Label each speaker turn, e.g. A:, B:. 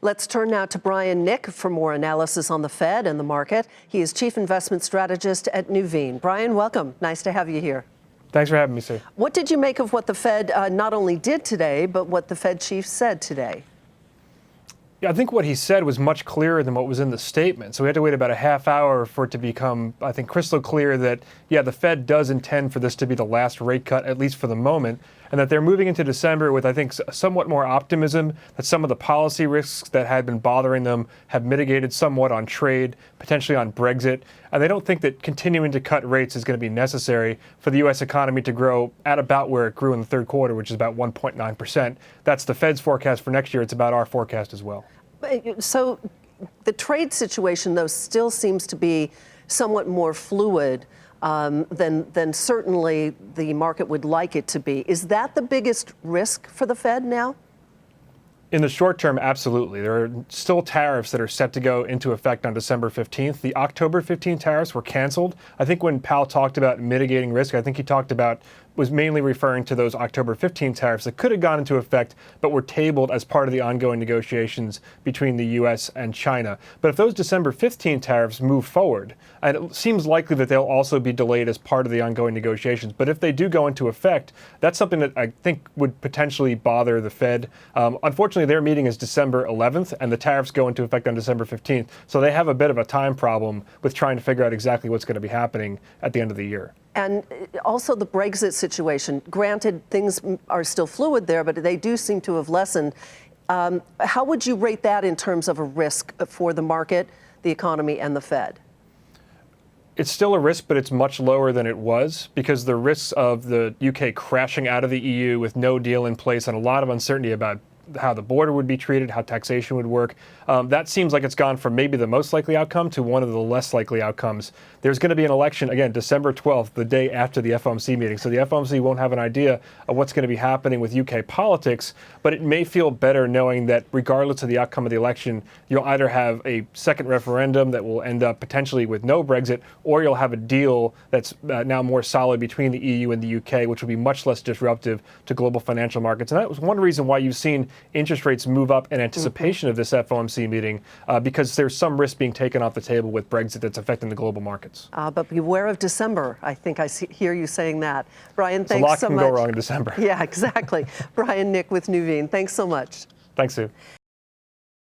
A: Let's turn now to Brian Nick for more analysis on the Fed and the market. He is Chief Investment Strategist at Nuveen. Brian, welcome. Nice to have you here.
B: Thanks for having me, Sue.
A: What did you make of what the Fed not only did today, but what the Fed chief said today?
B: Yeah, I think what he said was much clearer than what was in the statement. So we had to wait about a half hour for it to become, I think, crystal clear that, yeah, the Fed does intend for this to be the last rate cut, at least for the moment, and that they're moving into December with, I think, somewhat more optimism that some of the policy risks that had been bothering them have mitigated somewhat on trade, potentially on Brexit. And they don't think that continuing to cut rates is going to be necessary for the U.S. economy to grow at about where it grew in the third quarter, which is about 1.9%. That's the Fed's forecast for next year. It's about our forecast as well.
A: So the trade situation, though, still seems to be somewhat more fluid than certainly the market would like it to be. Is that the biggest risk for the Fed now?
B: In the short term, absolutely. There are still tariffs that are set to go into effect on December 15th. The October 15 tariffs were canceled. I think when Powell talked about mitigating risk, I think he talked about was mainly referring to those October 15 tariffs that could have gone into effect but were tabled as part of the ongoing negotiations between the U.S. and China. But if those December 15 tariffs move forward, and it seems likely that they'll also be delayed as part of the ongoing negotiations, but if they do go into effect, that's something that I think would potentially bother the Fed. Unfortunately, their meeting is December 11th, and the tariffs go into effect on December 15th, so they have a bit of a time problem with trying to figure out exactly what's going to be happening at the end of the year.
A: And also the Brexit situation. Granted, things are still fluid there, but they do seem to have lessened. How would you rate that in terms of a risk for the market, the economy, and the Fed?
B: It's still a risk, but it's much lower than it was because the risks of the UK crashing out of the EU with no deal in place and a lot of uncertainty about how the border would be treated, how taxation would work. That seems like it's gone from maybe the most likely outcome to one of the less likely outcomes. There's going to be an election, again, December 12th, the day after the FOMC meeting. So the FOMC won't have an idea of what's going to be happening with UK politics, but it may feel better knowing that regardless of the outcome of the election, you'll either have a second referendum that will end up potentially with no Brexit, or you'll have a deal that's now more solid between the EU and the UK, which will be much less disruptive to global financial markets. And that was one reason why you've seen interest rates move up in anticipation of this FOMC meeting, because there's some risk being taken off the table with Brexit that's affecting the global markets.
A: But beware of December. I think I hear you saying that. Brian, thanks so much.
B: A lot can go wrong in December.
A: Yeah, exactly. Brian Nick with Nuveen. Thanks so much.
B: Thanks, Sue.